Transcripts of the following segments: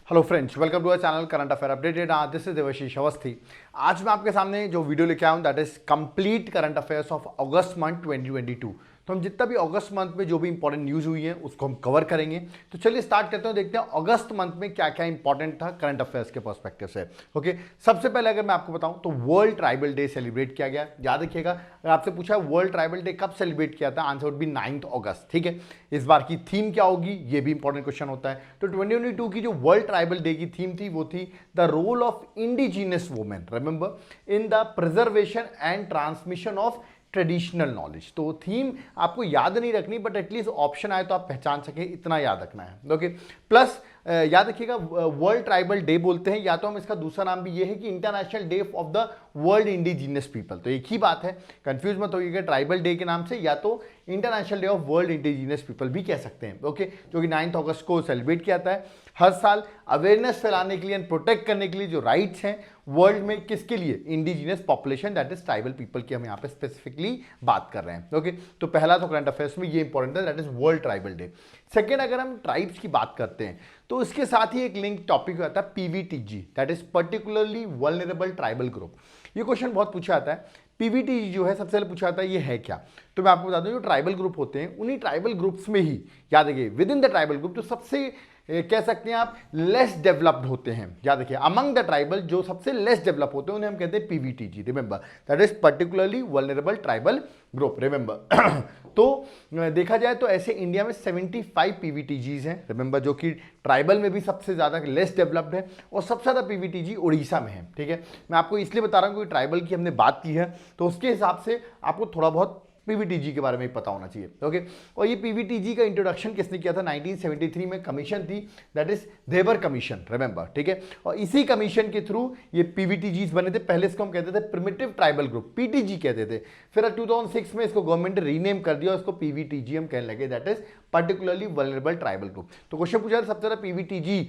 Hello friends, welcome to our channel current affair updated. This is Devashish Awasthi. आज मैं आपके सामने जो वीडियो लेके आया हूं that is complete current affairs of August month 2022। तो हम जितना भी अगस्त मंथ में जो भी इंपॉर्टेंट न्यूज़ हुई है उसको हम कवर करेंगे। तो चलिए स्टार्ट करते हैं, देखते हैं अगस्त मंथ में क्या क्या इंपॉर्टेंट था करंट अफेयर्स के पर्सपेक्टिव से। ओके, सबसे पहले अगर मैं आपको बताऊं तो वर्ल्ड ट्राइबल डे सेलिब्रेट किया गया। याद रखिएगा, अगर आपसे पूछा वर्ल्ड ट्राइबल डे कब सेलिब्रेट किया था, आंसर वुड बी 9 अगस्त। ठीक है, इस बार की थीम क्या होगी ये भी इंपॉर्टेंट क्वेश्चन होता है। तो 2022 की जो वर्ल्ड ट्राइबल डे की थीम थी वो थी the role of indigenous women remember in the preservation and transmission of traditional knowledge. तो थीम आपको याद नहीं रखनी, बट एटलीस्ट ऑप्शन आए तो आप पहचान सके, इतना याद रखना है। ओके, प्लस याद रखिएगा वर्ल्ड ट्राइबल डे बोलते हैं, या तो हम इसका दूसरा नाम भी ये है कि international day of the world indigenous people. तो एक ही बात है, कंफ्यूज मत होइएगा, ट्राइबल डे के नाम से या तो international day of world indigenous people भी कह सकते हैं। ओके, जो कि 9 अगस्त को सेलिब्रेट किया जाता है हर साल अवेयरनेस फैलाने के लिए एंड प्रोटेक्ट करने के लिए जो राइट्स हैं वर्ल्ड में, किसके लिए? Indigenous population that is tribal people की हम यहाँ पे स्पेसिफिकली बात कर रहे हैं। ओके, तो पहला तो करंट अफेयर्स में ये इंपॉर्टेंट है, that is world tribal day. Second, अगर हम ट्राइब्स की बात करते हैं तो इसके साथ ही एक लिंक टॉपिक आता है PVTG, that is particularly vulnerable tribal group. ये क्वेश्चन बहुत पूछा जाता है। पीवीटीजी जो है सबसे पहले पूछा जाता है ये है क्या। तो मैं आपको बता दूं, जो ट्राइबल ग्रुप होते हैं उन्हीं ट्राइबल ग्रुप्स में ही, याद रखिए, with in the tribal group जो सबसे कह सकते हैं आप लेस डेवलप्ड होते हैं, याद रखिए, अमंग द ट्राइबल जो सबसे लेस डेवलप होते हैं उन्हें हम कहते हैं PVTG. Remember, that is particularly vulnerable tribal group. Remember तो देखा जाए तो ऐसे इंडिया में 75 पीवीटीजीज हैं, रिमेंबर, जो कि ट्राइबल में भी सबसे ज़्यादा लेस डेवलप्ड है, और सबसे ज़्यादा पीवीटीजी उड़ीसा में है। ठीक है, मैं आपको इसलिए बता रहा हूँ कि ट्राइबल की हमने बात की है तो उसके हिसाब से आपको थोड़ा बहुत पीवीटीजी के बारे में पता होना चाहिए। ओके, और ये पीवीटीजी का इंट्रोडक्शन किसने किया था? 1973 में कमीशन थी, that is Dhebar commission, remember. ठीक है, और इसी कमीशन के थ्रू ये पीवीटीजीज बने थे। पहले इसको हम कहते थे प्रिमिटिव ट्राइबल ग्रुप, पीटीजी कहते थे। फिर 2006 में इसको गवर्नमेंट ने रीनेम कर दिया और इसको पीवीटीजी हम कहने लगे, that is particularly vulnerable tribal group. तो क्वेश्चन पूछा था सबसे ज्यादा पीवीटीजी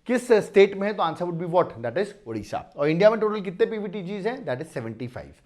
किस स्टेट में है, तो answer would be what, that is Orissa. और इंडिया में टोटल कितने पीवीटीजीज हैं? That is 75।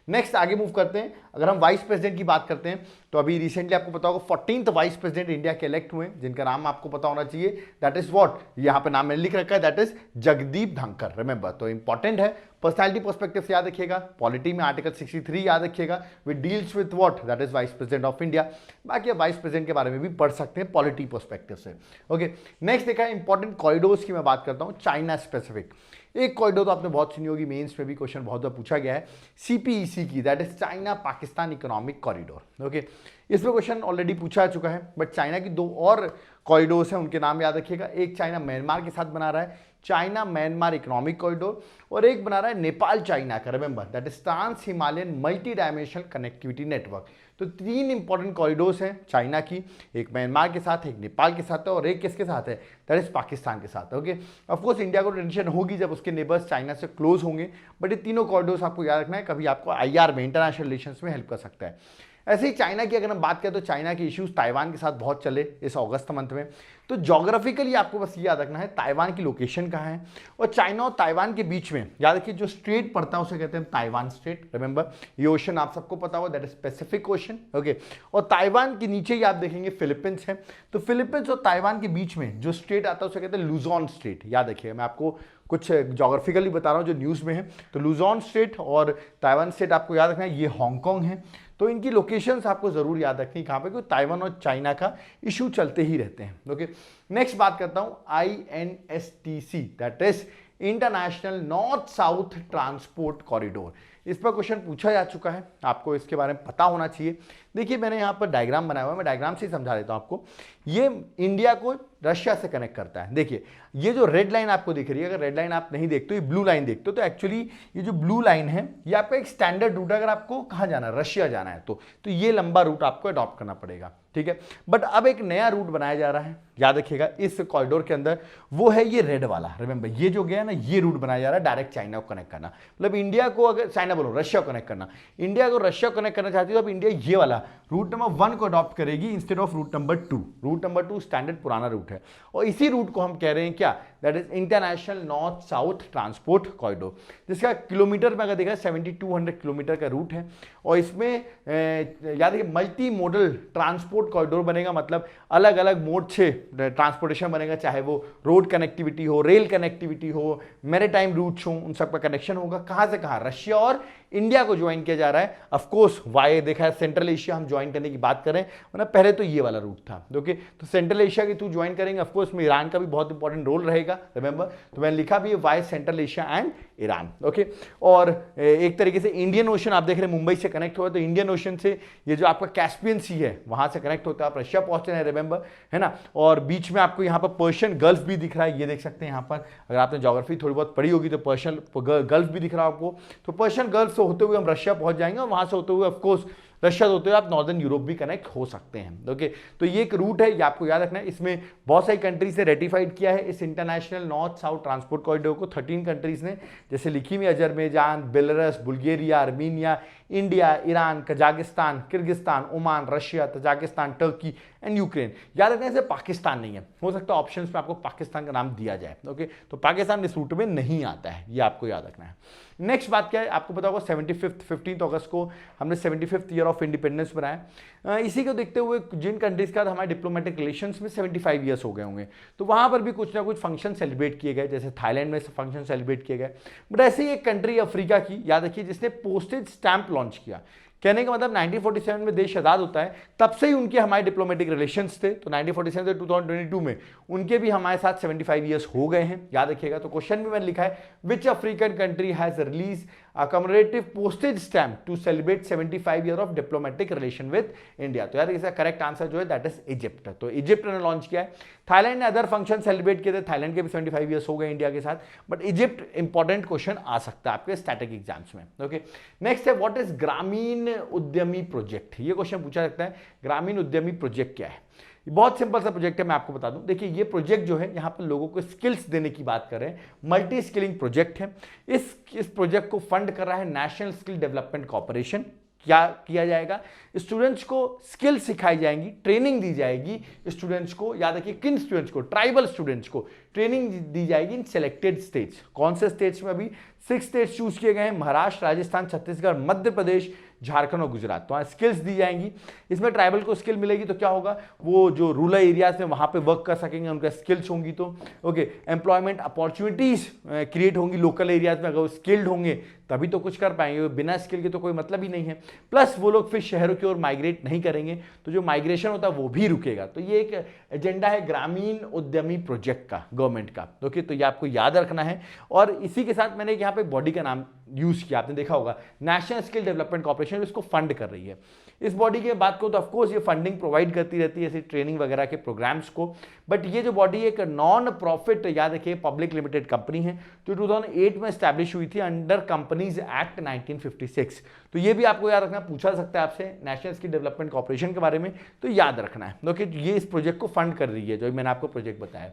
नेक्स्ट आगे मूव करते हैं। अगर हम वाइस प्रेसिडेंट की बात करते हैं तो अभी रिसेंटली आपको पता होगा 14th वाइस प्रेसिडेंट इंडिया के इलेक्ट हुए, जिनका नाम आपको पता होना चाहिए, दैट इज व्हाट, यहाँ पे नाम मैंने लिख रखा है, that is Jagdeep Dhankhar. Remember, तो इंपॉर्टेंट है, पर्सनैलिटी पर्सपेक्टिव से याद रखिएगा। पॉलिटी में आर्टिकल 63 याद रखिएगा, which deals with what, that is vice president of India. बाकी आप वाइस प्रेसिडेंट के बारे में भी पढ़ सकते हैं पॉलिटी पर्सपेक्टिव से। ओके, नेक्स्ट देखा है इंपॉर्टेंट कॉरिडोर्स की मैं बात करता हूँ, चाइना स्पेसिफिक। एक कॉरिडोर तो आपने बहुत सुनी होगी, मेंस में भी क्वेश्चन बहुत बार पूछा गया है, सीपीईसी की, that is China Pakistan economic corridor. Okay, इसमें क्वेश्चन ऑलरेडी पूछा चुका है, बट चाइना की दो और कॉरिडोर्स हैं, उनके नाम याद रखिएगा। एक चाइना म्यांमार के साथ बना रहा है, चाइना म्यांमार इकोनॉमिक कॉरिडोर, और एक बना रहा है नेपाल चाइना का, remember, that is trans Himalayan multi dimensional connectivity network. तो तीन इंपॉर्टेंट कॉरिडोर्स हैं चाइना की, एक म्यांमार के साथ, एक नेपाल के साथ है, और एक किसके साथ है, दैट इज पाकिस्तान के साथ। ओके, ऑफकोर्स इंडिया को टेंशन होगी जब उसके नेबर्स चाइना से क्लोज होंगे, बट ये तीनों कॉरिडोर्स आपको याद रखना है, कभी आपको आईआर में, इंटरनेशनल रिलेशंस में हेल्प कर सकता है। ऐसे ही चाइना की अगर हम बात करें तो चाइना के इश्यूज ताइवान के साथ बहुत चले इस अगस्त मंथ में। तो ज्योग्राफिकली आपको बस ये याद रखना है ताइवान की लोकेशन कहाँ है, और चाइना और ताइवान के बीच में याद रखिए जो स्ट्रेट पड़ता है उसे कहते हैं ताइवान स्ट्रेट। रिमेंबर, ये ओशन आप सबको पता होगा, that is Pacific ocean. Okay, और ताइवान के नीचे ही आप देखेंगे फिलीपींस है। तो फिलीपींस और ताइवान के बीच में जो स्ट्रेट आता है उसे कहते हैं लुजोन स्ट्रेट। याद रखिएगा, मैं आपको कुछ ज्योग्राफिकली बता रहा हूँ जो न्यूज़ में है। तो लुजोन स्ट्रेट और ताइवान स्ट्रेट आपको याद रखना है, ये हांगकांग है। तो इनकी लोकेशंस आपको जरूर याद रखनी कहाँ पे, क्योंकि ताइवान और चाइना का इशू चलते ही रहते हैं। ओके, नेक्स्ट बात करता हूँ INSTC, that is international north south transport corridor. इस पर क्वेश्चन पूछा जा चुका है, आपको इसके बारे में पता होना चाहिए। देखिए मैंने यहाँ पर डायग्राम बनाया हुआ है, मैं डायग्राम से ही समझा देता हूँ आपको। ये इंडिया को रशिया से कनेक्ट करता है। देखिए ये जो रेड लाइन आपको दिख रही है, अगर रेड लाइन आप नहीं देखते हो, ये ब्लू लाइन देखते हो, तो एक्चुअली ये जो ब्लू लाइन है ये आपका एक स्टैंडर्ड रूट है। अगर आपको कहाँ जाना है, रशिया जाना है, तो ये लंबा रूट आपको अडॉप्ट करना पड़ेगा। ठीक है, बट अब एक नया रूट बनाया जा रहा है, याद रखिएगा इस कॉरिडोर के अंदर, वो है ये रेड वाला। रिमेंबर, ये जो गया ना, ये रूट बनाया जा रहा है डायरेक्ट चाइना को कनेक्ट करना। मतलब इंडिया को, अगर चाइना बोलो, रशिया को कनेक्ट करना, इंडिया को रशिया को कनेक्ट करना चाहती है तो अब इंडिया ये वाला रूट नंबर 1 को अडॉप्ट करेगी instead of route number 2। Route number 2 standard पुराना रूट है, और इसी रूट को हम कह रहे हैं क्या, that is international north south transport corridor, जिसका किलोमीटर में अगर देखा 7200 किलोमीटर का रूट है। और इसमें याद रखिए multi modal transport transport corridor बनेगा, मतलब अलग अलग मोड से ट्रांसपोर्टेशन बनेगा, चाहे वो रोड कनेक्टिविटी हो, रेल कनेक्टिविटी हो, मैरीटाइम रूट्स हो, उन सब का कनेक्शन होगा। कहाँ से कहाँ? रशिया और इंडिया को ज्वाइन किया जा रहा है। ऑफ कोर्स वाई देखा है, सेंट्रल एशिया हम ज्वाइन करने की बात करें, वरना पहले तो ये वाला रूट था। ओके, तो सेंट्रल एशिया के थ्रू ज्वाइन करेंगे। ऑफ कोर्स में ईरान का भी बहुत इंपॉर्टेंट रोल रहेगा, रिमेंबर। तो मैंने लिखा भी है why central Asia and Iran. Okay, और एक तरीके से इंडियन ओशन आप देख रहे हैं मुंबई से कनेक्ट हुआ, तो इंडियन ओशन से ये जो आपका कैस्पियन सी है वहां से कनेक्ट होता है, आप रशिया पहुंचते हैं, रिमेंबर, है ना। और बीच में आपको यहाँ पर पर्शियन गल्फ भी दिख रहा है, ये देख सकते हैं यहाँ पर, अगर आपने ज्योग्राफी थोड़ी बहुत पढ़ी होगी तो पर्शियन गल्फ भी दिख रहा है आपको। तो पर्शियन गल्फ से होते हुए हम रशिया पहुंच जाएंगे, और वहां से होते हुए ऑफकोर्स रशिया होते हुए आप नॉर्दर्न यूरोप भी कनेक्ट हो सकते हैं। ओके, तो ये एक रूट है, ये आपको याद रखना है। इसमें बहुत सारी कंट्रीज ने रेटिफाइड किया है इस international north south transport corridor को। 13 कंट्रीज ने, जैसे लिखी हुई Azerbaijan, Belarus, Bulgaria, Armenia, India, Iran, Kazakhstan, Kyrgyzstan, Oman, Russia, Tajikistan, Turkey and Ukraine. याद रखना है पाकिस्तान नहीं है, हो सकता है ऑप्शंस में आपको पाकिस्तान का नाम दिया जाए। ओके, तो पाकिस्तान इस रूट में नहीं आता है, ये आपको याद रखना है। नेक्स्ट बात क्या है, आपको पता होगा 15 अगस्त को हमने 75th ईयर ऑफ इंडिपेंडेंस बनाया। इसी को देखते हुए जिन कंट्रीज का हमारे डिप्लोमेटिक रिलेशंस में 75 ईयर्स हो गए होंगे, तो वहां पर भी कुछ ना कुछ फंक्शन सेलिब्रेट किए गए, जैसे थाईलैंड में फंक्शन सेलिब्रेट किए गए। बट ऐसे ही एक कंट्री अफ्रीका की, याद रखिए, जिसने पोस्टेज स्टैंप लॉन्च किया। कहने का मतलब 1947 में देश आजाद होता है, तब से ही उनके हमारे डिप्लोमेटिक रिलेशंस थे। तो 1947 से 2022 में उनके भी हमारे साथ 75 ईयर्स हो गए हैं, याद रखिएगा। तो क्वेश्चन में मैंने लिखा है which African country has release a commemorative postage stamp to celebrate 75 year of diplomatic relation with India. तो यार इसका करेक्ट आंसर जो है दैट इज इजिप्ट। तो इजिप्ट ने लॉन्च किया है। थाईलैंड ने अदर फंक्शन सेलिब्रेट किए थे, थाईलैंड के भी 75 ईयर्स हो गए इंडिया के साथ, बट इजिप्ट इंपॉर्टेंट क्वेश्चन आ सकता है आपके स्टैटिक एग्जाम्स में। ओके, नेक्स्ट है व्हाट इज ग्रामीण उद्यमी प्रोजेक्ट। ये क्वेश्चन पूछा सकता है, ग्रामीण उद्यमी प्रोजेक्ट क्या है। बहुत सिंपल सा प्रोजेक्ट है, मैं आपको बता दूं। देखिए ये प्रोजेक्ट जो है यहाँ पर लोगों को स्किल्स देने की बात कर रहे हैं, मल्टी स्किलिंग प्रोजेक्ट है। इस प्रोजेक्ट को फंड कर रहा है नेशनल स्किल डेवलपमेंट कॉर्पोरेशन। क्या किया जाएगा, स्टूडेंट्स को स्किल सिखाई जाएंगी, ट्रेनिंग दी जाएगी स्टूडेंट्स को। याद रखिए किन स्टूडेंट्स को, ट्राइबल स्टूडेंट्स को ट्रेनिंग दी जाएगी इन सेलेक्टेड स्टेट्स। कौन से स्टेट्स में? अभी 6 स्टेट्स चूज किए गए हैं, महाराष्ट्र, राजस्थान, छत्तीसगढ़, मध्य प्रदेश, झारखंड और गुजरात। तो स्किल्स दी जाएंगी, इसमें ट्राइबल को स्किल मिलेगी, तो क्या होगा, वो जो रूरल एरियाज में वहां पे वर्क कर सकेंगे, उनका स्किल्स होंगी। तो ओके, एम्प्लॉयमेंट अपॉर्चुनिटीज क्रिएट होंगी लोकल एरियाज में। अगर वो स्किल्ड होंगे तभी तो कुछ कर पाएंगे, बिना स्किल के तो कोई मतलब ही नहीं है। प्लस वो लोग फिर शहरों की ओर माइग्रेट नहीं करेंगे, तो जो माइग्रेशन होता है वो भी रुकेगा। तो ये एक एजेंडा है ग्रामीण उद्यमी प्रोजेक्ट का, गवर्नमेंट का। ओके, तो ये आपको याद रखना है। और इसी के साथ मैंने यहाँ पे बॉडी का नाम यूज किया, आपने देखा होगा, नेशनल स्किल डेवलपमेंट कॉर्पोरेशन इसको फंड कर रही है। इस बॉडी की बात करूं तो ऑफकोर्स ये फंडिंग प्रोवाइड करती रहती है ऐसी ट्रेनिंग वगैरह के प्रोग्राम्स को। बट ये जो बॉडी एक नॉन प्रॉफिट, याद रखिए, पब्लिक लिमिटेड कंपनी है, जो 2008 में स्टैब्लिश हुई थी अंडर कंपनीज एक्ट 1956। तो ये भी आपको याद रखना, पूछा सकता है आपसे नेशनल स्किल डेवलपमेंट कॉर्पोरेशन के बारे में, तो याद रखना है। ओके, ये इस प्रोजेक्ट को फंड कर रही है, जो मैंने आपको प्रोजेक्ट बताया।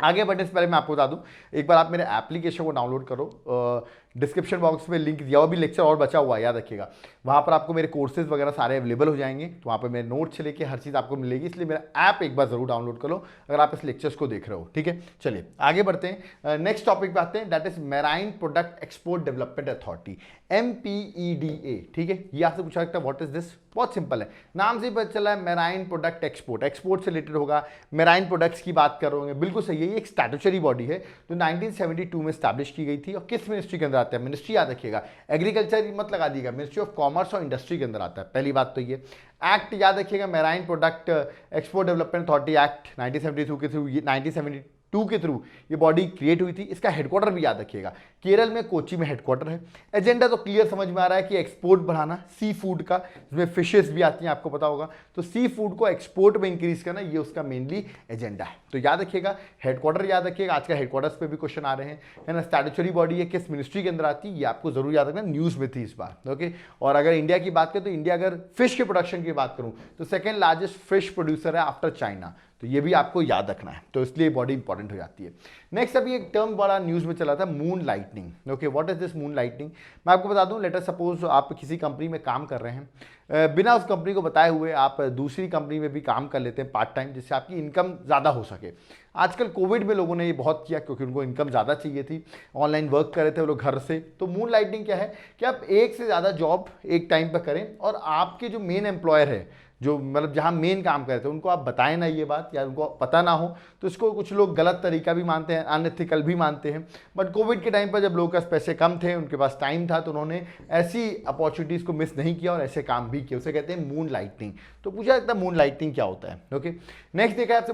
आगे बढ़ने से पहले मैं आपको बता दूं, एक बार आप मेरे एप्लीकेशन को डाउनलोड करो, डिस्क्रिप्शन बॉक्स में लिंक दिया हुआ, भी लेक्चर और बचा हुआ है, याद रखिएगा। वहाँ पर आपको मेरे कोर्सेज वगैरह सारे अवेलेबल हो जाएंगे, तो वहाँ पर मेरे नोट्स से लेके हर चीज़ आपको मिलेगी। इसलिए मेरा ऐप एक बार जरूर डाउनलोड कर लो अगर आप इस लेक्चर्स को देख रहे हो, ठीक है। चलिए आगे बढ़ते हैं, नेक्स्ट टॉपिक पे आते हैं, that is marine product export development authority, MPEDA। ठीक है, ये आपसे पूछा सकता है व्हाट इज दिस। बहुत सिंपल है, नाम से ही पता चला है, मैराइन प्रोडक्ट एक्सपोर्ट, एक्सपोर्ट से रिलेटेड होगा, मैराइन प्रोडक्ट्स की बात कर रहे होंगे, बिल्कुल सही है। ये एक स्टैट्यूटरी बॉडी है जो 1972 में स्टैब्लिश की गई थी। और किस मिनिस्ट्री के अंदर आता है? मिनिस्ट्री याद रखिएगा, एग्रीकल्चर मत लगा दीजिएगा, मिनिस्ट्री ऑफ कॉमर्स और इंडस्ट्री के अंदर आता है। पहली बात तो ये एक्ट याद रखिएगा, marine product export development authority act 1972 के थ्रू, 1972 के थ्रू ये बॉडी क्रिएट हुई थी। इसका हेडक्वार्टर भी याद रखिएगा, केरल में कोची में हेडक्वार्टर है। एजेंडा तो क्लियर समझ में आ रहा है कि एक्सपोर्ट बढ़ाना सी फूड का, जिसमें फिशेस भी आती हैं, आपको पता होगा। तो सी फूड को एक्सपोर्ट में इंक्रीज करना, ये उसका मेनली एजेंडा है। तो याद रखिएगा, हेडक्वार्टर याद रखिएगा, आज का हेडक्वार्टर्स पे भी क्वेश्चन आ रहे हैं, है ना। स्टैट्यूटरी बॉडी है, किस मिनिस्ट्री के अंदर आती है, ये आपको जरूर याद रखना, न्यूज में थी इस बार। ओके, और अगर इंडिया की बात करें तो इंडिया अगर फिश के प्रोडक्शन की बात करूं तो सेकेंड लार्जेस्ट फिश प्रोड्यूसर है आफ्टर चाइना। तो ये भी आपको याद रखना है, तो इसलिए बॉडी इंपॉर्टेंट हो जाती है। नेक्स्ट अभी एक टर्म बड़ा न्यूज में चला था, moon lightning. Okay, what is this moon lightning? मैं आपको बता दूं, लेट अस सपोज आप किसी कंपनी में काम कर रहे हैं, बिना उस कंपनी को बताए हुए आप दूसरी कंपनी में भी काम कर लेते हैं पार्ट टाइम, जिससे आपकी इनकम ज़्यादा हो सके। आजकल कोविड में लोगों ने ये बहुत किया, क्योंकि उनको इनकम ज़्यादा चाहिए थी, ऑनलाइन वर्क कर रहे थे वो लोग घर से। तो मून लाइटनिंग क्या है कि आप एक से ज़्यादा जॉब एक टाइम पर करें, और आपके जो मेन एम्प्लॉयर है, जो मतलब जहाँ मेन काम करते हैं उनको आप बताएं ना ये बात, या उनको पता ना हो तो इसको कुछ लोग गलत तरीका भी मानते हैं, अनएथिकल भी मानते हैं। बट कोविड के टाइम पर जब लोगों के पास पैसे कम थे, उनके पास टाइम था, तो उन्होंने ऐसी अपॉर्चुनिटीज़ को मिस नहीं किया और ऐसे काम भी किए। उसे कहते हैं मून लाइटनिंग। तो पूछा जाता है मून लाइटनिंग क्या होता है। ओके, नेक्स्ट देखा है आपसे